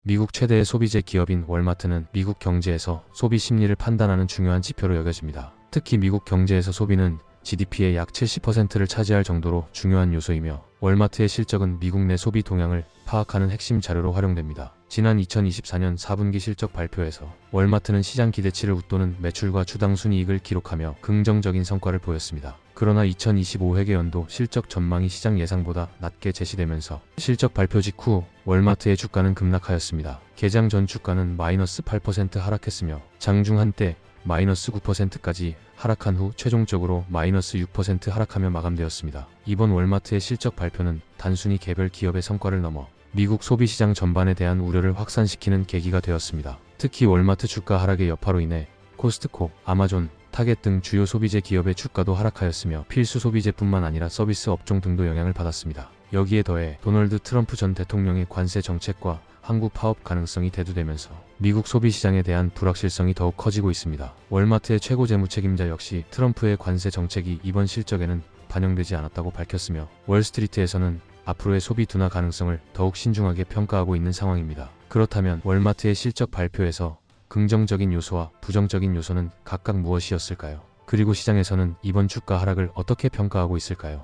미국 최대의 소비재 기업인 월마트는 미국 경제에서 소비 심리를 판단하는 중요한 지표로 여겨집니다. 특히 미국 경제에서 소비는 GDP의 약 70%를 차지할 정도로 중요한 요소이며 월마트의 실적은 미국 내 소비 동향을 파악하는 핵심 자료로 활용됩니다. 지난 2024년 4분기 실적 발표에서 월마트는 시장 기대치를 웃도는 매출과 주당 순이익을 기록하며 긍정적인 성과를 보였습니다. 그러나 2025 회계연도 실적 전망이 시장 예상보다 낮게 제시되면서 실적 발표 직후 월마트의 주가는 급락하였습니다. 개장 전 주가는 마이너스 8% 하락했으며 장중 한때 마이너스 9%까지 하락한 후 최종적으로 마이너스 6% 하락하며 마감되었습니다. 이번 월마트의 실적 발표는 단순히 개별 기업의 성과를 넘어 미국 소비시장 전반에 대한 우려를 확산시키는 계기가 되었습니다. 특히 월마트 주가 하락의 여파로 인해 코스트코, 아마존, 타겟 등 주요 소비재 기업의 주가도 하락하였으며 필수 소비재뿐만 아니라 서비스 업종 등도 영향을 받았습니다. 여기에 더해 도널드 트럼프 전 대통령의 관세 정책과 한국 파업 가능성이 대두되면서 미국 소비시장에 대한 불확실성이 더욱 커지고 있습니다. 월마트의 최고 재무책임자 역시 트럼프의 관세 정책이 이번 실적에는 반영되지 않았다고 밝혔으며 월스트리트에서는 앞으로의 소비 둔화 가능성을 더욱 신중하게 평가하고 있는 상황입니다. 그렇다면 월마트의 실적 발표에서 긍정적인 요소와 부정적인 요소는 각각 무엇이었을까요? 그리고 시장에서는 이번 주가 하락을 어떻게 평가하고 있을까요?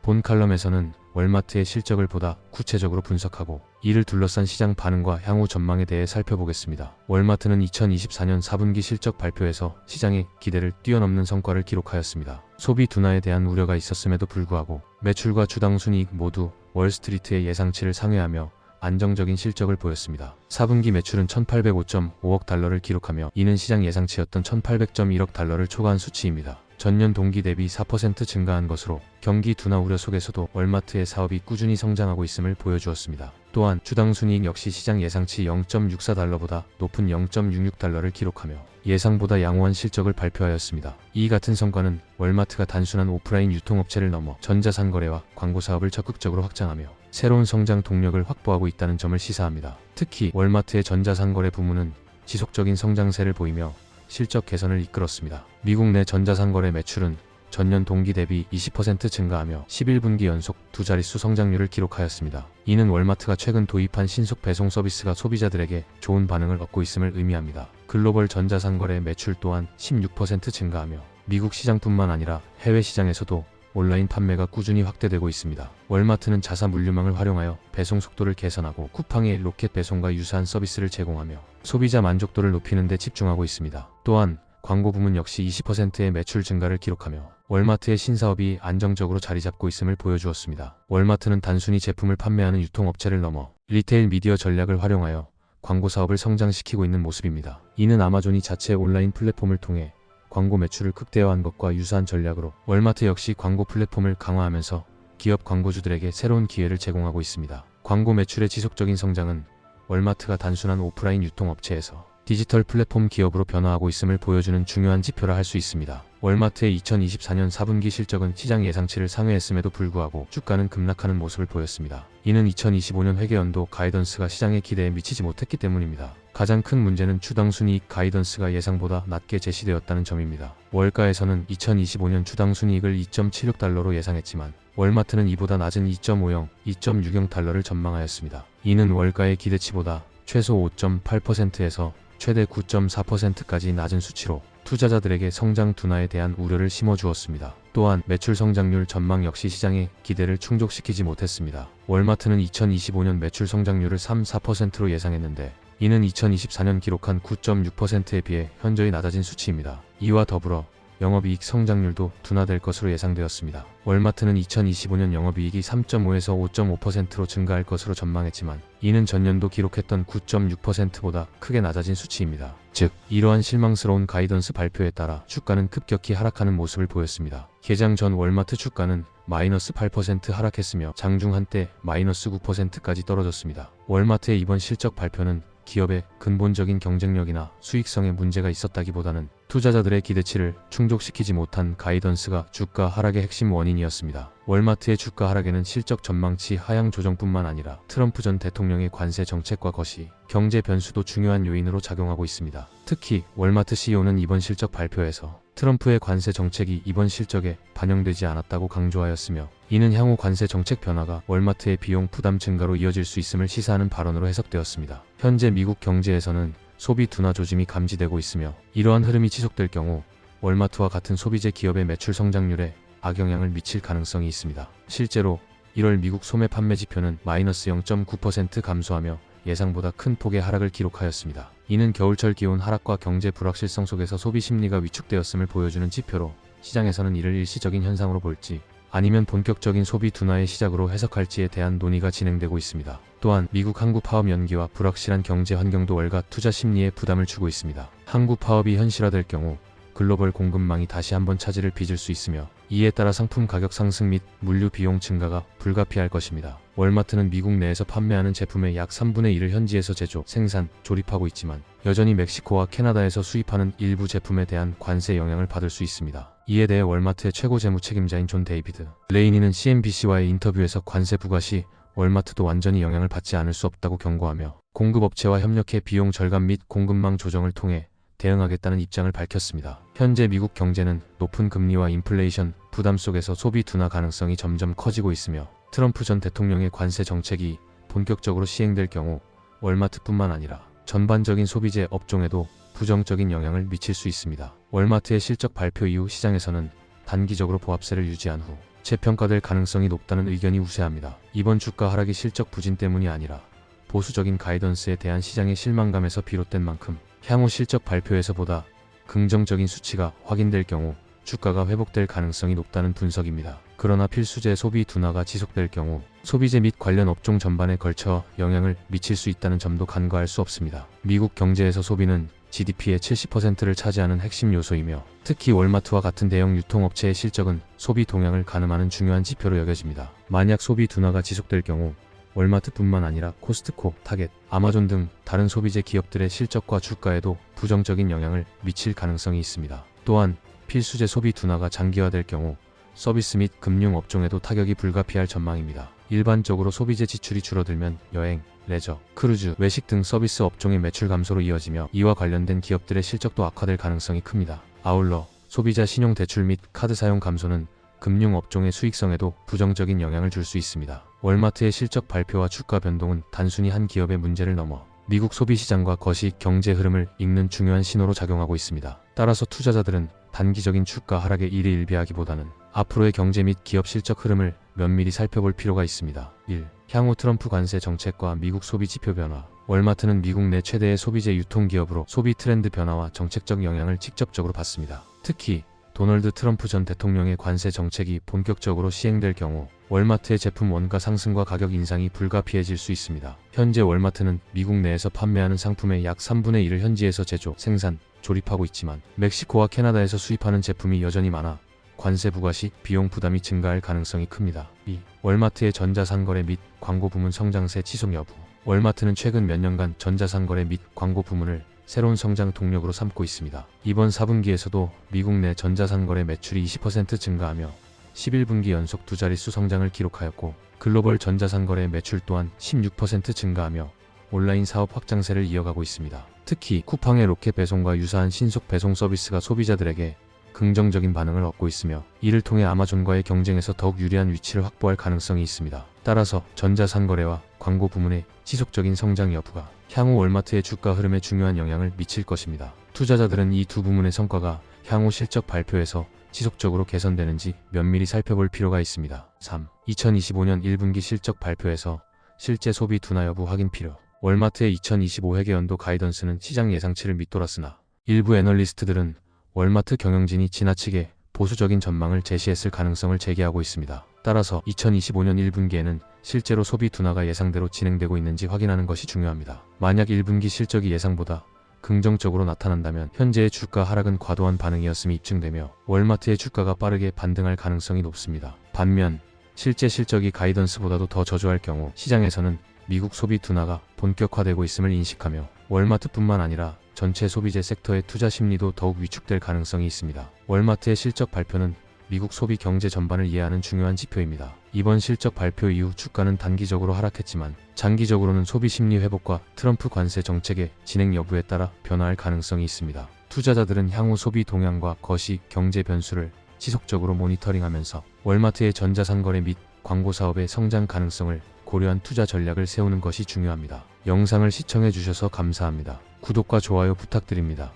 본 칼럼에서는 월마트의 실적을 보다 구체적으로 분석하고 이를 둘러싼 시장 반응과 향후 전망에 대해 살펴보겠습니다. 월마트는 2024년 4분기 실적 발표에서 시장의 기대를 뛰어넘는 성과를 기록하였습니다. 소비 둔화에 대한 우려가 있었음에도 불구하고 매출과 주당 순이익 모두 월스트리트의 예상치를 상회하며 안정적인 실적을 보였습니다. 4분기 매출은 1,805.5억 달러를 기록하며 이는 시장 예상치였던 1,800.1억 달러를 초과한 수치입니다. 전년 동기 대비 4% 증가한 것으로 경기 둔화 우려 속에서도 월마트의 사업이 꾸준히 성장하고 있음을 보여주었습니다. 또한 주당 순이익 역시 시장 예상치 0.64달러보다 높은 0.66달러를 기록하며 예상보다 양호한 실적을 발표하였습니다. 이 같은 성과는 월마트가 단순한 오프라인 유통업체를 넘어 전자상거래와 광고사업을 적극적으로 확장하며 새로운 성장 동력을 확보하고 있다는 점을 시사합니다. 특히 월마트의 전자상거래 부문은 지속적인 성장세를 보이며 실적 개선을 이끌었습니다. 미국 내 전자상거래 매출은 전년 동기 대비 20% 증가하며 11분기 연속 두 자릿수 성장률을 기록하였습니다. 이는 월마트가 최근 도입한 신속 배송 서비스가 소비자들에게 좋은 반응을 얻고 있음을 의미합니다. 글로벌 전자상거래 매출 또한 16% 증가하며 미국 시장뿐만 아니라 해외 시장에서도 온라인 판매가 꾸준히 확대되고 있습니다. 월마트는 자사 물류망을 활용하여 배송 속도를 개선하고 쿠팡의 로켓 배송과 유사한 서비스를 제공하며 소비자 만족도를 높이는 데 집중하고 있습니다. 또한 광고 부문 역시 20%의 매출 증가를 기록하며 월마트의 신사업이 안정적으로 자리 잡고 있음을 보여주었습니다. 월마트는 단순히 제품을 판매하는 유통업체를 넘어 리테일 미디어 전략을 활용하여 광고 사업을 성장시키고 있는 모습입니다. 이는 아마존이 자체 온라인 플랫폼을 통해 광고 매출을 극대화한 것과 유사한 전략으로 월마트 역시 광고 플랫폼을 강화하면서 기업 광고주들에게 새로운 기회를 제공하고 있습니다. 광고 매출의 지속적인 성장은 월마트가 단순한 오프라인 유통업체에서 디지털 플랫폼 기업으로 변화하고 있음을 보여주는 중요한 지표라 할 수 있습니다. 월마트의 2024년 4분기 실적은 시장 예상치를 상회했음에도 불구하고 주가는 급락하는 모습을 보였습니다. 이는 2025년 회계연도 가이던스가 시장의 기대에 미치지 못했기 때문입니다. 가장 큰 문제는 주당 순이익 가이던스가 예상보다 낮게 제시되었다는 점입니다. 월가에서는 2025년 주당 순이익을 2.76달러로 예상했지만 월마트는 이보다 낮은 2.50, 2.60 달러를 전망하였습니다. 이는 월가의 기대치보다 최소 5.8%에서 최대 9.4%까지 낮은 수치로 투자자들에게 성장 둔화에 대한 우려를 심어주었습니다. 또한 매출 성장률 전망 역시 시장의 기대를 충족시키지 못했습니다. 월마트는 2025년 매출 성장률을 3-4%로 예상했는데 이는 2024년 기록한 9.6%에 비해 현저히 낮아진 수치입니다. 이와 더불어 영업이익 성장률도 둔화될 것으로 예상되었습니다. 월마트는 2025년 영업이익이 3.5에서 5.5%로 증가할 것으로 전망했지만 이는 전년도 기록했던 9.6%보다 크게 낮아진 수치입니다. 즉, 이러한 실망스러운 가이던스 발표에 따라 주가는 급격히 하락하는 모습을 보였습니다. 개장 전 월마트 주가는 마이너스 8% 하락했으며 장중 한때 마이너스 9%까지 떨어졌습니다. 월마트의 이번 실적 발표는 기업의 근본적인 경쟁력이나 수익성에 문제가 있었다기보다는 투자자들의 기대치를 충족시키지 못한 가이던스가 주가 하락의 핵심 원인이었습니다. 월마트의 주가 하락에는 실적 전망치 하향 조정뿐만 아니라 트럼프 전 대통령의 관세 정책과 거시, 경제 변수도 중요한 요인으로 작용하고 있습니다. 특히 월마트 CEO는 이번 실적 발표에서 트럼프의 관세 정책이 이번 실적에 반영되지 않았다고 강조하였으며, 이는 향후 관세 정책 변화가 월마트의 비용 부담 증가로 이어질 수 있음을 시사하는 발언으로 해석되었습니다. 현재 미국 경제에서는 소비 둔화 조짐이 감지되고 있으며, 이러한 흐름이 지속될 경우 월마트와 같은 소비재 기업의 매출 성장률에 악영향을 미칠 가능성이 있습니다. 실제로 1월 미국 소매 판매 지표는 마이너스 0.9% 감소하며 예상보다 큰 폭의 하락을 기록하였습니다. 이는 겨울철 기온 하락과 경제 불확실성 속에서 소비 심리가 위축되었음을 보여주는 지표로, 시장에서는 이를 일시적인 현상으로 볼지 아니면 본격적인 소비 둔화의 시작으로 해석할지에 대한 논의가 진행되고 있습니다. 또한 미국 항구 파업 연기와 불확실한 경제 환경도 월가 투자 심리에 부담을 주고 있습니다. 항구 파업이 현실화될 경우 글로벌 공급망이 다시 한번 차질을 빚을 수 있으며, 이에 따라 상품 가격 상승 및 물류 비용 증가가 불가피할 것입니다. 월마트는 미국 내에서 판매하는 제품의 약 3분의 1을 현지에서 제조, 생산, 조립하고 있지만 여전히 멕시코와 캐나다에서 수입하는 일부 제품에 대한 관세 영향을 받을 수 있습니다. 이에 대해 월마트의 최고 재무 책임자인 존 데이비드 레이니는 CNBC와의 인터뷰에서 관세 부과 시 월마트도 완전히 영향을 받지 않을 수 없다고 경고하며, 공급업체와 협력해 비용 절감 및 공급망 조정을 통해 대응하겠다는 입장을 밝혔습니다. 현재 미국 경제는 높은 금리와 인플레이션 부담 속에서 소비 둔화 가능성이 점점 커지고 있으며, 트럼프 전 대통령의 관세 정책이 본격적으로 시행될 경우 월마트뿐만 아니라 전반적인 소비재 업종에도 부정적인 영향을 미칠 수 있습니다. 월마트의 실적 발표 이후 시장에서는 단기적으로 보합세를 유지한 후 재평가될 가능성이 높다는 의견이 우세합니다. 이번 주가 하락이 실적 부진 때문이 아니라 보수적인 가이던스에 대한 시장의 실망감에서 비롯된 만큼, 향후 실적 발표에서 보다 긍정적인 수치가 확인될 경우 주가가 회복될 가능성이 높다는 분석입니다. 그러나 필수재 소비 둔화가 지속될 경우 소비재 및 관련 업종 전반에 걸쳐 영향을 미칠 수 있다는 점도 간과할 수 없습니다. 미국 경제에서 소비는 GDP의 70%를 차지하는 핵심 요소이며, 특히 월마트와 같은 대형 유통업체의 실적은 소비 동향을 가늠하는 중요한 지표로 여겨집니다. 만약 소비 둔화가 지속될 경우 월마트뿐만 아니라 코스트코, 타겟, 아마존 등 다른 소비재 기업들의 실적과 주가에도 부정적인 영향을 미칠 가능성이 있습니다. 또한 필수재 소비 둔화가 장기화될 경우 서비스 및 금융 업종에도 타격이 불가피할 전망입니다. 일반적으로 소비재 지출이 줄어들면 여행, 레저, 크루즈, 외식 등 서비스 업종의 매출 감소로 이어지며, 이와 관련된 기업들의 실적도 악화될 가능성이 큽니다. 아울러 소비자 신용 대출 및 카드 사용 감소는 금융 업종의 수익성에도 부정적인 영향을 줄 수 있습니다. 월마트의 실적 발표와 주가 변동은 단순히 한 기업의 문제를 넘어 미국 소비시장과 거시 경제 흐름을 읽는 중요한 신호로 작용하고 있습니다. 따라서 투자자들은 단기적인 주가 하락에 일희일비하기보다는 앞으로의 경제 및 기업 실적 흐름을 면밀히 살펴볼 필요가 있습니다. 1. 향후 트럼프 관세 정책과 미국 소비 지표 변화. 월마트는 미국 내 최대의 소비재 유통기업으로 소비 트렌드 변화와 정책적 영향을 직접적으로 받습니다. 특히 도널드 트럼프 전 대통령의 관세 정책이 본격적으로 시행될 경우 월마트의 제품 원가 상승과 가격 인상이 불가피해질 수 있습니다. 현재 월마트는 미국 내에서 판매하는 상품의 약 3분의 1을 현지에서 제조, 생산, 조립하고 있지만 멕시코와 캐나다에서 수입하는 제품이 여전히 많아 관세 부과 시 비용 부담이 증가할 가능성이 큽니다. 2. 월마트의 전자상거래 및 광고 부문 성장세 지속 여부. 월마트는 최근 몇 년간 전자상거래 및 광고 부문을 새로운 성장 동력으로 삼고 있습니다. 이번 4분기에서도 미국 내 전자상거래 매출이 20% 증가하며 11분기 연속 두 자릿수 성장을 기록하였고, 글로벌 전자상거래 매출 또한 16% 증가하며 온라인 사업 확장세를 이어가고 있습니다. 특히 쿠팡의 로켓 배송과 유사한 신속 배송 서비스가 소비자들에게 긍정적인 반응을 얻고 있으며, 이를 통해 아마존과의 경쟁에서 더욱 유리한 위치를 확보할 가능성이 있습니다. 따라서 전자상거래와 광고 부문의 지속적인 성장 여부가 향후 월마트의 주가 흐름에 중요한 영향을 미칠 것입니다. 투자자들은 이 두 부문의 성과가 향후 실적 발표에서 지속적으로 개선되는지 면밀히 살펴볼 필요가 있습니다. 3. 2025년 1분기 실적 발표에서 실제 소비 둔화 여부 확인 필요. 월마트의 2025회계 연도 가이던스는 시장 예상치를 밑돌았으나 일부 애널리스트들은 월마트 경영진이 지나치게 보수적인 전망을 제시했을 가능성을 제기하고 있습니다. 따라서 2025년 1분기에는 실제로 소비 둔화가 예상대로 진행되고 있는지 확인하는 것이 중요합니다. 만약 1분기 실적이 예상보다 긍정적으로 나타난다면 현재의 주가 하락은 과도한 반응이었음이 입증되며 월마트의 주가가 빠르게 반등할 가능성이 높습니다. 반면 실제 실적이 가이던스보다도 더 저조할 경우 시장에서는 미국 소비 둔화가 본격화되고 있음을 인식하며 월마트뿐만 아니라 전체 소비재 섹터의 투자 심리도 더욱 위축될 가능성이 있습니다. 월마트의 실적 발표는 미국 소비 경제 전반을 이해하는 중요한 지표입니다. 이번 실적 발표 이후 주가는 단기적으로 하락했지만 장기적으로는 소비 심리 회복과 트럼프 관세 정책의 진행 여부에 따라 변화할 가능성이 있습니다. 투자자들은 향후 소비 동향과 거시 경제 변수를 지속적으로 모니터링하면서 월마트의 전자상거래 및 광고 사업의 성장 가능성을 고려한 투자 전략을 세우는 것이 중요합니다. 영상을 시청해 주셔서 감사합니다. 구독과 좋아요 부탁드립니다.